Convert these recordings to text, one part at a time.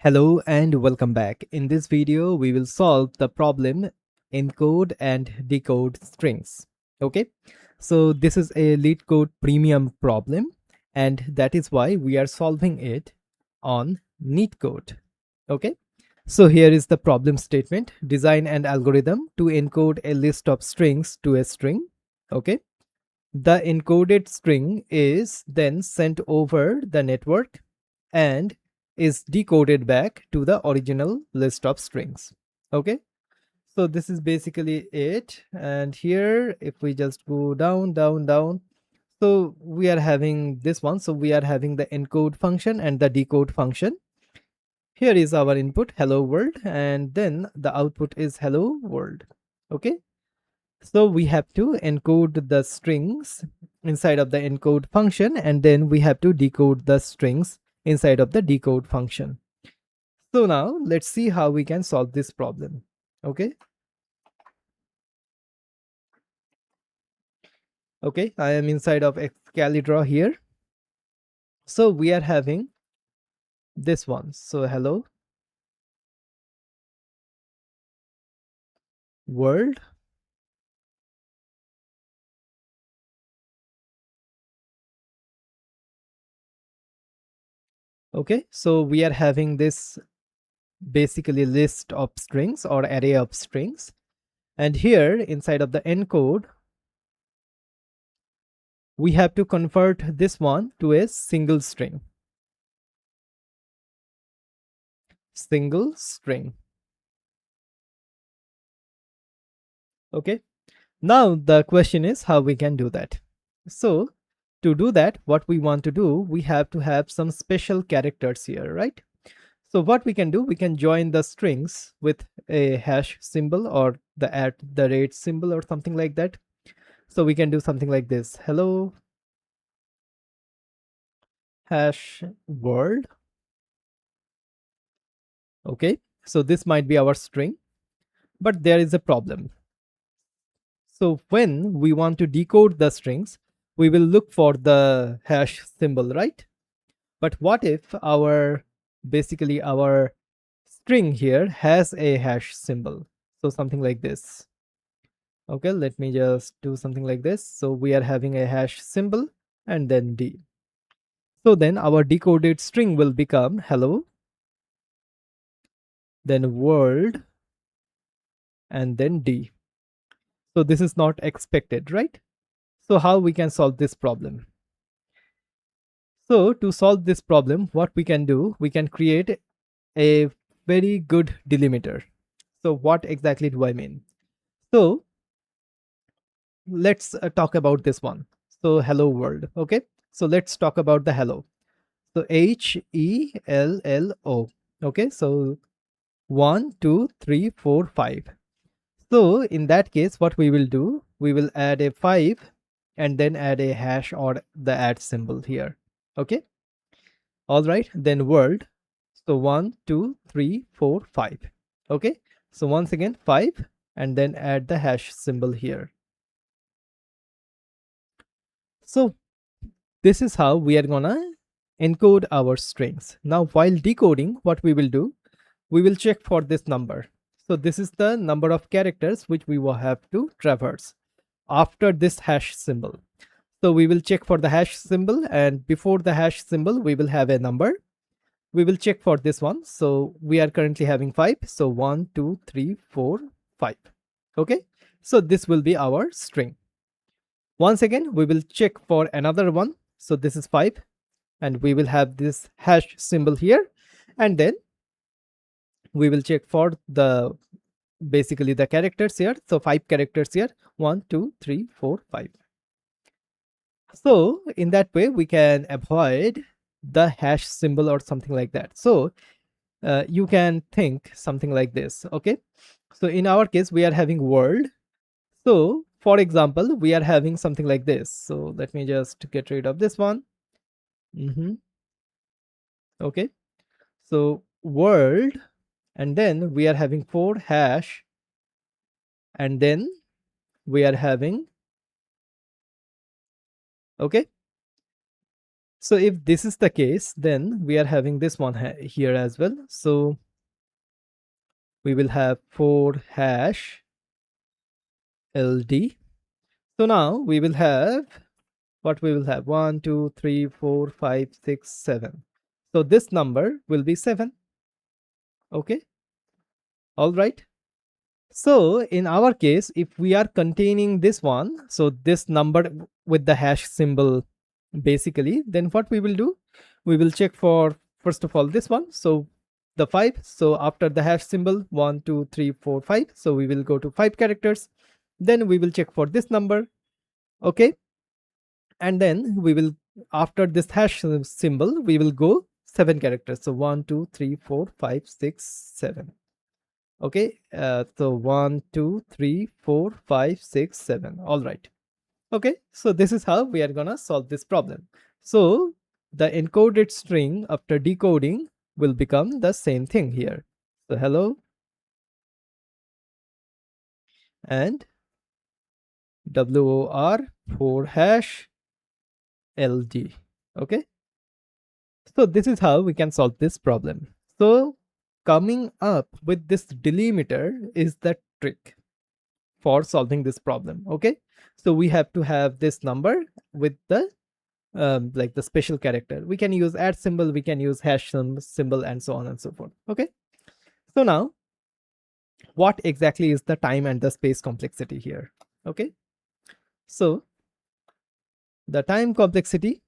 Hello and welcome back. In this video, we will solve the problem encode and decode strings. Okay, so this is a LeetCode premium problem, and that is why we are solving it on NeetCode. Okay, so here is the problem statement: design an algorithm to encode a list of strings to a string. Okay, the encoded string is then sent over the network and is decoded back to the original list of strings. Okay, so this is basically it. And here, if we just go down, so we are having this one. So we are having the encode function and the decode function. Here is our input, hello world, and then the output is hello world. Okay, so we have to encode the strings inside of the encode function, and then we have to decode the strings inside of the decode function. So now let's see how we can solve this problem. Okay. Okay, I am inside of Excalibur here. So we are having this one. So hello world. Okay, so we are having this basically list of strings or array of strings. And here inside of the encode, we have to convert this one to a single string. Single string. Okay, now the question is how we can do that. So to do that, what we want to do, we have to have some special characters here, right? So what we can do, we can join the strings with a hash symbol or the @ symbol or something like that. So we can do something like this: hello hash world. Okay, so this might be our string, but there is a problem. So when we want to decode the strings, we will look for the hash symbol, right? But what if our basically our string here has a hash symbol? So something like this. Okay, let me just do something like this. So we are having a hash symbol and then D. So then our decoded string will become hello, then world, and then D. So this is not expected, right? So how we can solve this problem? So to solve this problem, what we can do, we can create a very good delimiter. So what exactly do I mean? So let's talk about this one. So hello world. Okay, so let's talk about the hello. So HELLO. Okay, so 1 2 3 4 5. So in that case, what we will do, we will add a 5 and then add a hash or the @ symbol here. Okay, all right, then world. So 1 2 3 4 5. Okay, so once again 5 and then add the hash symbol here. So this is how we are gonna encode our strings. Now while decoding, what we will do, we will check for this number. So this is the number of characters which we will have to traverse after this hash symbol. So we will check for the hash symbol, and before the hash symbol we will have a number. We will check for this one. So we are currently having 5. So 1 2 3 4 5. Okay, so this will be our string. Once again we will check for another one. So this is 5 and we will have this hash symbol here, and then we will check for the basically the characters here. So 5 characters here: 1 2 3 4 5. So in that way we can avoid the hash symbol or something like that. So you can think something like this. Okay, so in our case we are having world. So for example, we are having something like this. So let me just get rid of this one. Okay, so world, and then we are having 4 hash, and then we are having, okay, So if this is the case, then we are having this one here as well. So we will have 4 hash LD. So now we will have what we will have 1, 2, 3, 4, 5, 6, 7. So this number will be 7. Okay. All right. So in our case, if we are containing this one, so this number with the hash symbol basically, then what we will do, we will check for first of all this one. So the 5. So after the hash symbol 1, 2, 3, 4, 5. So we will go to 5 characters. Then we will check for this number. Okay. And then we will, after this hash symbol, we will go 7 characters. So 1, 2, 3, 4, 5, 6, 7. Okay, so 1, 2, 3, 4, 5, 6, 7. All right. Okay, so this is how we are gonna solve this problem. So the encoded string after decoding will become the same thing here. So hello and WOR 4 hash LD. Okay, so this is how we can solve this problem. So coming up with this delimiter is the trick for solving this problem. Okay, so we have to have this number with the like the special character. We can use @ symbol, we can use hash symbol, and so on and so forth. Okay, so now what exactly is the time and the space complexity here? Okay, so the time complexity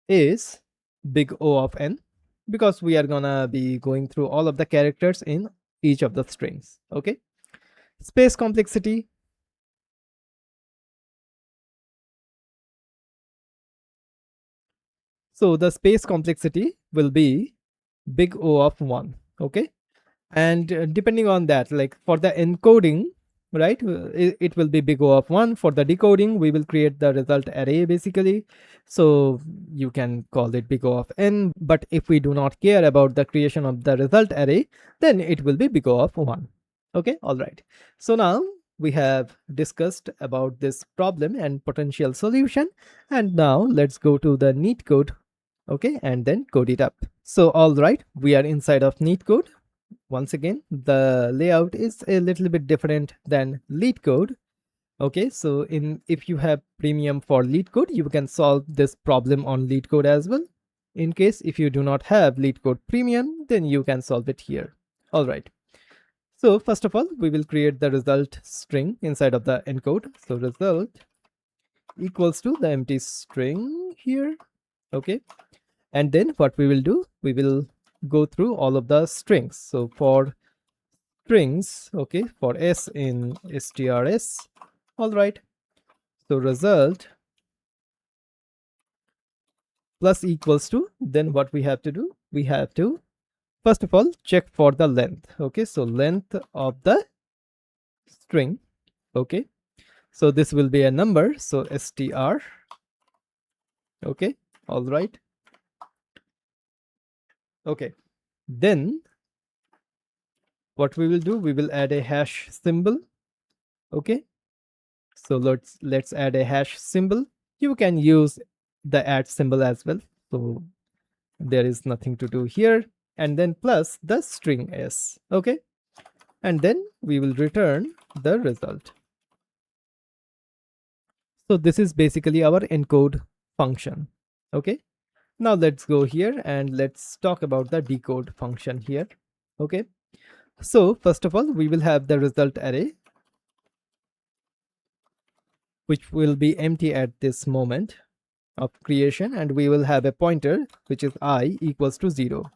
is big O of n, because we are gonna be going through all of the characters in each of the strings. Okay, space complexity so the space complexity will be big O of 1. Okay, and depending on that, like for the encoding, right, it will be big O of 1. For the decoding, we will create the result array basically, so you can call it big O of n. But if we do not care about the creation of the result array, then it will be big O of 1. Okay, all right. So now we have discussed about this problem and potential solution, and now let's go to the LeetCode. Okay, and then code it up. So all right, we are inside of LeetCode. Once again, the layout is a little bit different than LeetCode. Okay, so if you have premium for LeetCode, you can solve this problem on LeetCode as well. In case if you do not have LeetCode premium, then you can solve it here. All right. So first of all, we will create the result string inside of the encode. So result equals to the empty string here. Okay, and then what we will do, we will go through all of the strings. So for strings, okay, for s in strs, all right, so result plus equals to, then what we have to do, we have to first of all check for the length. Okay, so length of the string. Okay, so this will be a number, so str. Okay, all right. Okay, then what we will do, we will add a hash symbol. Okay, so let's add a hash symbol. You can use the @ symbol as well, so there is nothing to do here. And then plus the string s. Okay, and then we will return the result. So this is basically our encode function. Okay, now let's go here and let's talk about the decode function here. Okay, so first of all, we will have the result array, which will be empty at this moment of creation, and we will have a pointer which is I equals to 0.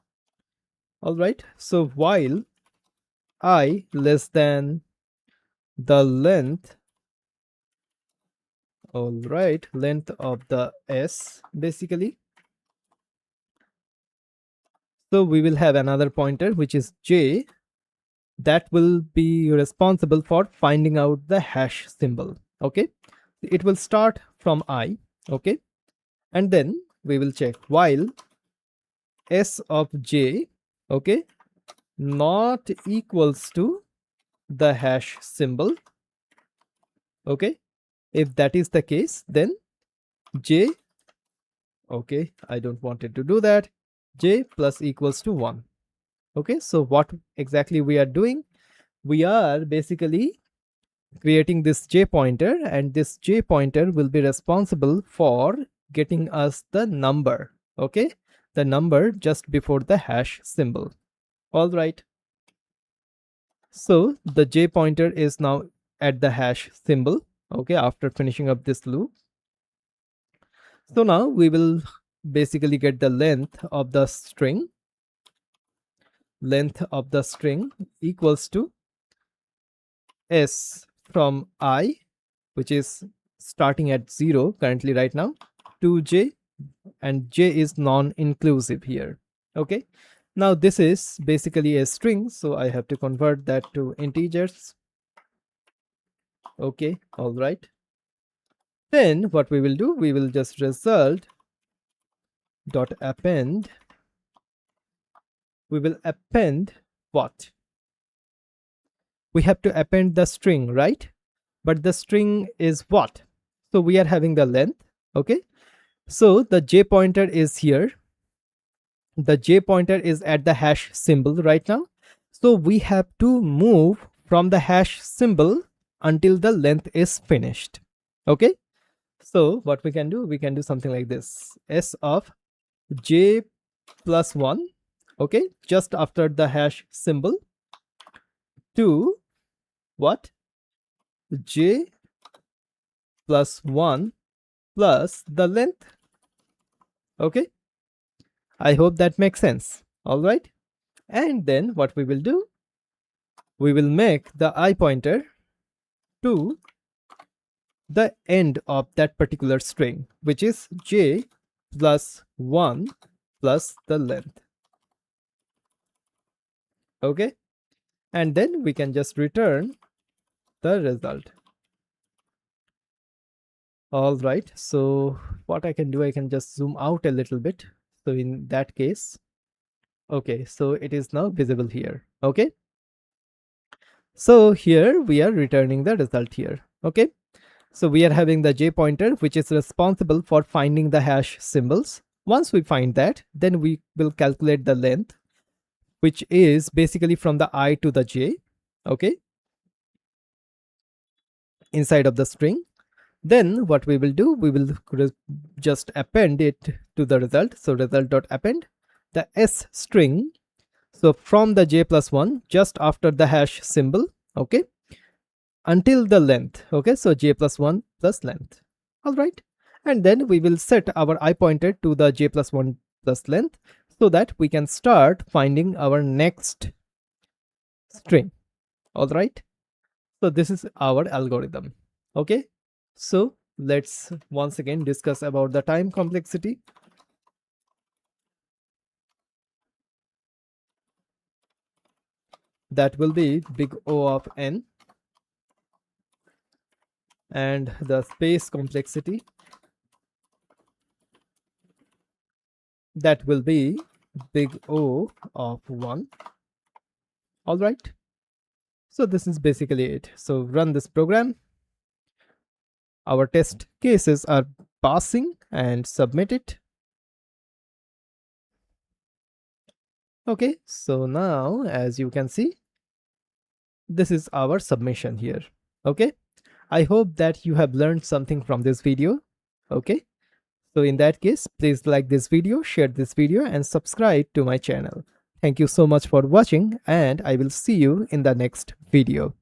All right, so while I less than the length, all right, length of the s basically, so we will have another pointer which is j, that will be responsible for finding out the hash symbol. Okay, it will start from I. Okay, and then we will check while s of j, okay, not equals to the hash symbol, Okay, if that is the case, then j, okay, I don't want it to do that, j plus equals to 1. Okay, so what exactly we are doing? We are basically creating this j pointer, and this j pointer will be responsible for getting us the number. Okay, the number just before the hash symbol. All right, so the j pointer is now at the hash symbol. Okay, after finishing up this loop, so now we will basically get the length of the string. Length of the string equals to s from I, which is starting at 0 currently right now, to j, and j is non-inclusive here. Okay, now this is basically a string, so I have to convert that to integers. Okay, all right, then what we will do, we will just result dot append. We will append what? We have to append the string, right? But the string is what? So we are having the length. Okay, so the j pointer is here. The j pointer is at the hash symbol right now, so we have to move from the hash symbol until the length is finished. Okay, so what we can do, we can do something like this: s of j plus 1, okay, just after the hash symbol, to what? J plus 1 plus the length. Okay, I hope that makes sense. All right, and then what we will do, we will make the I pointer to the end of that particular string, which is j plus 1 plus the length. Okay, and then we can just return the result. All right, so what I can do, I can just zoom out a little bit. So in that case, okay, so it is now visible here. Okay, so here we are returning the result here. Okay, so we are having the j pointer, which is responsible for finding the hash symbols. Once we find that, then we will calculate the length, which is basically from the I to the j. Okay, inside of the string. Then what we will do, we will just append it to the result. So result.append the s string, so from the j plus 1 just after the hash symbol, okay, until the length. Okay, so j plus 1 plus length. All right, and then we will set our I pointer to the j plus 1 plus length, so that we can start finding our next string. All right, so this is our algorithm. Okay, so let's once again discuss about the time complexity. That will be big O of n, and the space complexity, that will be big O of 1. All right, so this is basically it. So run this program. Our test cases are passing, and submit it. Okay, so now as you can see, this is our submission here. Okay, I hope that you have learned something from this video. Okay, so in that case, please like this video, share this video, and subscribe to my channel. Thank you so much for watching, and I will see you in the next video.